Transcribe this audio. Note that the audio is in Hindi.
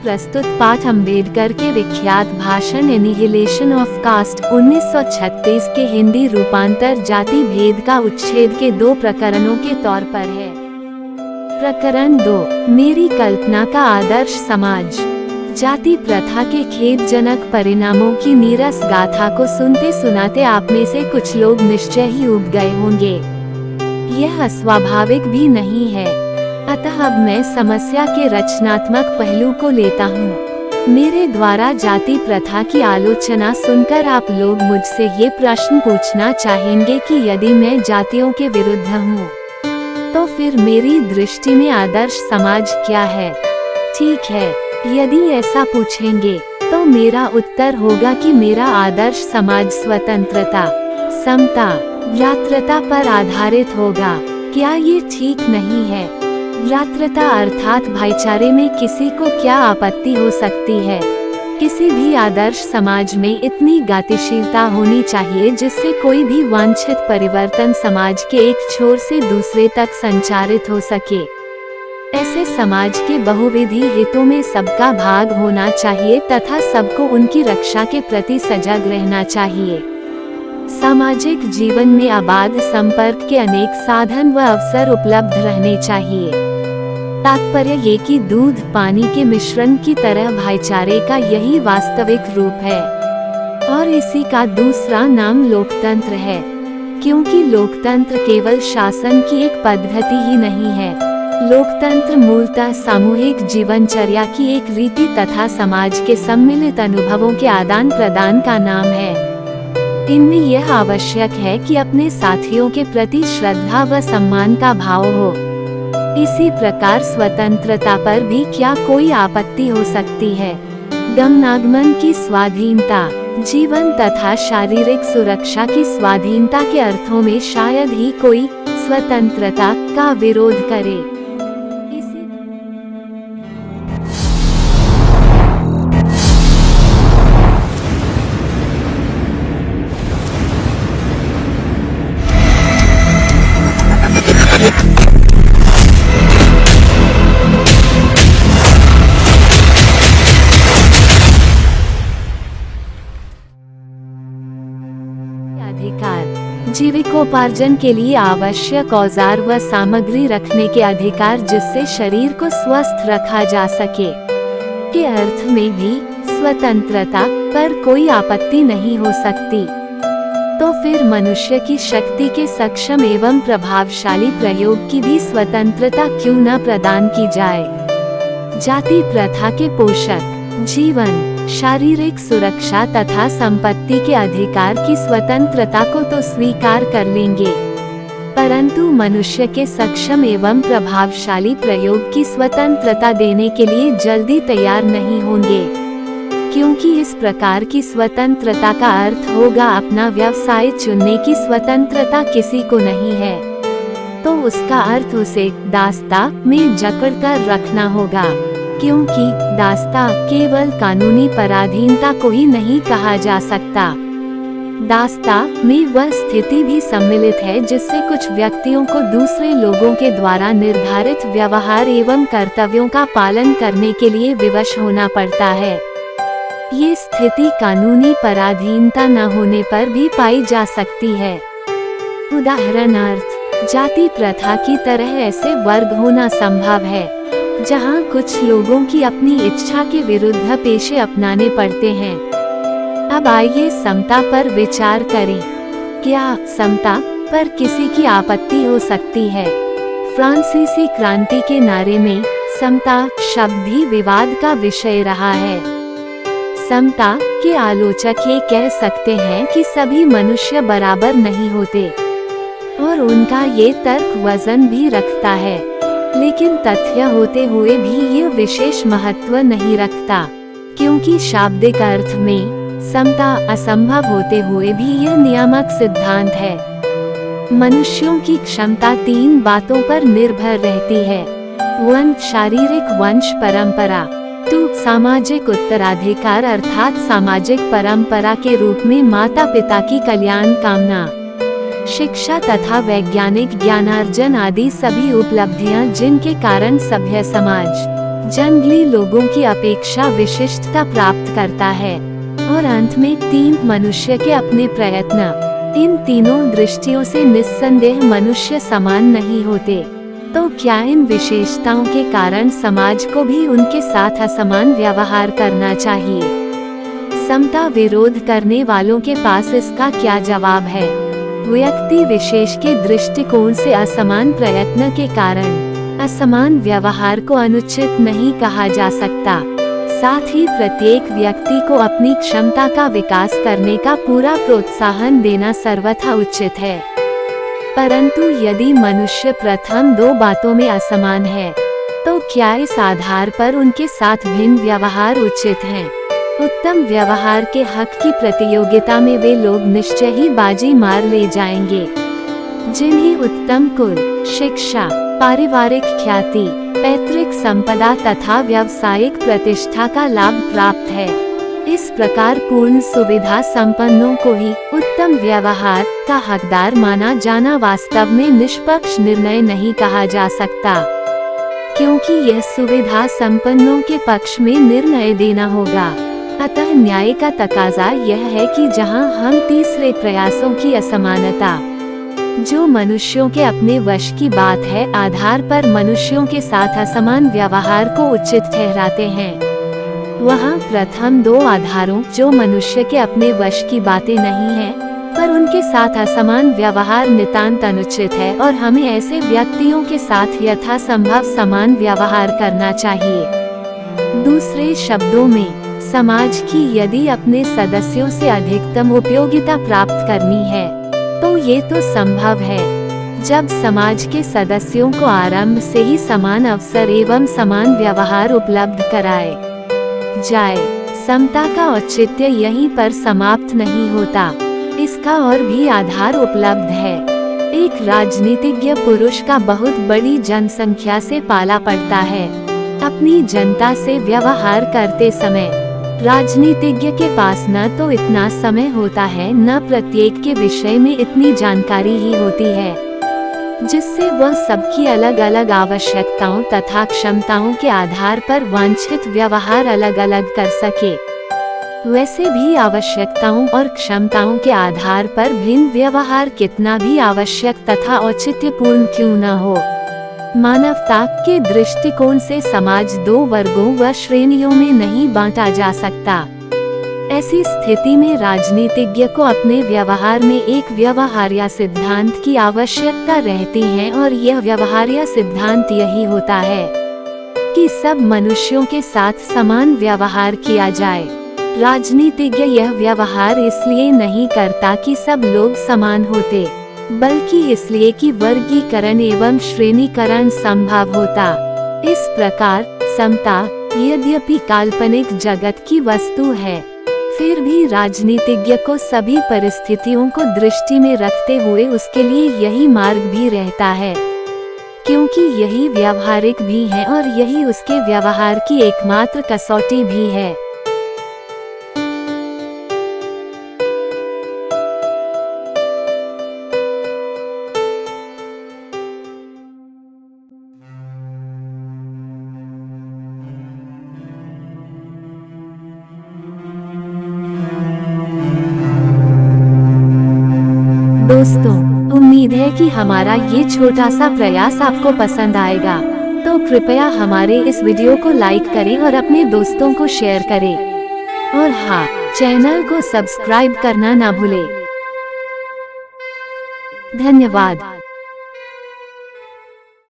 प्रस्तुत पाठ अम्बेडकर के विख्यात भाषण एनिहिलेशन ऑफ कास्ट 1936 के हिंदी रूपांतर जाति भेद का उच्छेद के 2 प्रकरणों के तौर पर है। प्रकरण 2, मेरी कल्पना का आदर्श समाज। जाति प्रथा के खेदजनक परिणामों की नीरस गाथा को सुनते सुनाते आप में से कुछ लोग निश्चय ही ऊब गए होंगे। यह अस्वाभाविक भी नहीं है। अतः अब मैं समस्या के रचनात्मक पहलू को लेता हूँ। मेरे द्वारा जाति प्रथा की आलोचना सुनकर आप लोग मुझसे ये प्रश्न पूछना चाहेंगे कि यदि मैं जातियों के विरुद्ध हूँ तो फिर मेरी दृष्टि में आदर्श समाज क्या है। ठीक है, यदि ऐसा पूछेंगे तो मेरा उत्तर होगा कि मेरा आदर्श समाज स्वतंत्रता, समता, भ्रातृता पर आधारित होगा। क्या ये ठीक नहीं है? भ्रातृता अर्थात भाईचारे में किसी को क्या आपत्ति हो सकती है? किसी भी आदर्श समाज में इतनी गतिशीलता होनी चाहिए जिससे कोई भी वांछित परिवर्तन समाज के एक छोर से दूसरे तक संचारित हो सके। ऐसे समाज के बहुविधि हितों में सबका भाग होना चाहिए तथा सबको उनकी रक्षा के प्रति सजग रहना चाहिए। सामाजिक जीवन में अबाध संपर्क के अनेक साधन व अवसर उपलब्ध रहने चाहिए। तात्पर्य ये कि दूध पानी के मिश्रण की तरह भाईचारे का यही वास्तविक रूप है। और इसी का दूसरा नाम लोकतंत्र है, क्योंकि लोकतंत्र केवल शासन की एक पद्धति ही नहीं है। लोकतंत्र मूलतः सामूहिक जीवनचर्या की एक रीति तथा समाज के सम्मिलित अनुभवों के आदान प्रदान का नाम है। इनमें यह आवश्यक है कि अपने साथियों के प्रति श्रद्धा व सम्मान का भाव हो। इसी प्रकार स्वतंत्रता पर भी क्या कोई आपत्ति हो सकती है? गमनागमन की स्वाधीनता, जीवन तथा शारीरिक सुरक्षा की स्वाधीनता के अर्थों में शायद ही कोई स्वतंत्रता का विरोध करे। अधिकार, जीविकोपार्जन के लिए आवश्यक औजार व सामग्री रखने के अधिकार जिससे शरीर को स्वस्थ रखा जा सके के अर्थ में भी स्वतंत्रता पर कोई आपत्ति नहीं हो सकती। तो फिर मनुष्य की शक्ति के सक्षम एवं प्रभावशाली प्रयोग की भी स्वतंत्रता क्यों न प्रदान की जाए? जाति प्रथा के पोषक, जीवन, शारीरिक सुरक्षा तथा संपत्ति के अधिकार की स्वतंत्रता को तो स्वीकार कर लेंगे, परंतु मनुष्य के सक्षम एवं प्रभावशाली प्रयोग की स्वतंत्रता देने के लिए जल्दी तैयार नहीं होंगे, क्योंकि इस प्रकार की स्वतंत्रता का अर्थ होगा अपना व्यवसाय चुनने की स्वतंत्रता किसी को नहीं है, तो उसका अर्थ उसे दास्ता में जकड़ कर रखना होगा, क्योंकि दास्ता केवल कानूनी पराधीनता को ही नहीं कहा जा सकता। दास्ता में वह स्थिति भी सम्मिलित है जिससे कुछ व्यक्तियों को दूसरे लोगों के द्वारा निर्धारित व्यवहार एवं कर्तव्यों का पालन करने के लिए विवश होना पड़ता है। ये स्थिति कानूनी पराधीनता न होने पर भी पाई जा सकती है। उदाहरणार्थ, जाति प्रथा की तरह ऐसे वर्ग होना संभव है जहां कुछ लोगों की अपनी इच्छा के विरुद्ध पेशे अपनाने पड़ते हैं। अब आइए समता पर विचार करें। क्या समता पर किसी की आपत्ति हो सकती है? फ्रांसीसी क्रांति के नारे में समता शब्द भी विवाद का विषय रहा है। समता के आलोचक ये कह सकते हैं कि सभी मनुष्य बराबर नहीं होते, और उनका ये तर्क वजन भी रखता है, लेकिन तथ्य होते हुए भी यह विशेष महत्व नहीं रखता, क्योंकि शाब्दिक अर्थ में समता असंभव होते हुए भी यह नियामक सिद्धांत है। मनुष्यों की क्षमता 3 बातों पर निर्भर रहती है। 1. शारीरिक वंश परंपरा। 2. सामाजिक उत्तराधिकार अर्थात सामाजिक परंपरा के रूप में माता पिता की कल्याण कामना। शिक्षा तथा वैज्ञानिक ज्ञानार्जन आदि सभी उपलब्धियां जिनके कारण सभ्य समाज जंगली लोगों की अपेक्षा विशिष्टता प्राप्त करता है। और अंत में 3 मनुष्य के अपने प्रयत्न। इन तीनों दृष्टियों से निस्संदेह मनुष्य समान नहीं होते। तो क्या इन विशेषताओं के कारण समाज को भी उनके साथ असमान व्यवहार करना चाहिए? समता विरोध करने वालों के पास इसका क्या जवाब है? व्यक्ति विशेष के दृष्टिकोण से असमान प्रयत्न के कारण असमान व्यवहार को अनुचित नहीं कहा जा सकता। साथ ही प्रत्येक व्यक्ति को अपनी क्षमता का विकास करने का पूरा प्रोत्साहन देना सर्वथा उचित है। परंतु यदि मनुष्य प्रथम 2 बातों में असमान है, तो क्या इस आधार पर उनके साथ भिन्न व्यवहार उचित है? उत्तम व्यवहार के हक की प्रतियोगिता में वे लोग निश्चय ही बाजी मार ले जाएंगे, जिन्हें उत्तम कुल, शिक्षा, पारिवारिक ख्याति, पैतृक संपदा तथा व्यावसायिक प्रतिष्ठा का लाभ प्राप्त है। इस प्रकार पूर्ण सुविधा संपन्नों को ही उत्तम व्यवहार का हकदार माना जाना वास्तव में निष्पक्ष निर्णय नहीं कहा जा सकता, क्योंकि यह सुविधा संपन्नों के पक्ष में निर्णय देना होगा। अतः न्याय का तकाजा यह है कि जहां हम तीसरे प्रयासों की असमानता, जो मनुष्यों के अपने वश की बात है, आधार पर मनुष्यों के साथ असमान व्यवहार को उचित ठहराते हैं, वहाँ प्रथम 2 आधारों, जो मनुष्य के अपने वश की बातें नहीं हैं, पर उनके साथ असमान व्यवहार नितांत अनुचित है और हमें ऐसे व्यक्तियों के साथ यथासंभव समान व्यवहार करना चाहिए। दूसरे शब्दों में, समाज की यदि अपने सदस्यों से अधिकतम उपयोगिता प्राप्त करनी है, तो ये तो संभव है जब समाज के सदस्यों को आरंभ से ही समान अवसर एवं समान व्यवहार उपलब्ध कराए जाए। समता का औचित्य यहीं पर समाप्त नहीं होता, इसका और भी आधार उपलब्ध है। एक राजनीतिज्ञ पुरुष का बहुत बड़ी जनसंख्या से पाला पड़ता है। अपनी जनता से व्यवहार करते समय राजनीतिज्ञ के पास न तो इतना समय होता है, न प्रत्येक के विषय में इतनी जानकारी ही होती है, जिससे वह सबकी अलग अलग आवश्यकताओं तथा क्षमताओं के आधार पर वांछित व्यवहार अलग अलग कर सके। वैसे भी आवश्यकताओं और क्षमताओं के आधार पर भिन्न व्यवहार कितना भी आवश्यक तथा औचित्यपूर्ण क्यों न हो, मानवता के दृष्टिकोण से समाज 2 वर्गों व श्रेणियों में नहीं बांटा जा सकता। ऐसी स्थिति में राजनीतिज्ञ को अपने व्यवहार में एक व्यवहार्य सिद्धांत की आवश्यकता रहती है, और यह व्यवहार्य सिद्धांत यही होता है कि सब मनुष्यों के साथ समान व्यवहार किया जाए। राजनीतिज्ञ यह व्यवहार इसलिए नहीं करता कि सब लोग समान होते, बल्कि इसलिए कि वर्गीकरण एवं श्रेणीकरण संभव होता। इस प्रकार समता यद्यपि काल्पनिक जगत की वस्तु है, फिर भी राजनीतिज्ञ को सभी परिस्थितियों को दृष्टि में रखते हुए उसके लिए यही मार्ग भी रहता है, क्योंकि यही व्यावहारिक भी है और यही उसके व्यवहार की एकमात्र कसौटी भी है। दोस्तों, उम्मीद है कि हमारा ये छोटा सा प्रयास आपको पसंद आएगा, तो कृपया हमारे इस वीडियो को लाइक करें और अपने दोस्तों को शेयर करें। और हाँ, चैनल को सब्सक्राइब करना ना भूलें। धन्यवाद।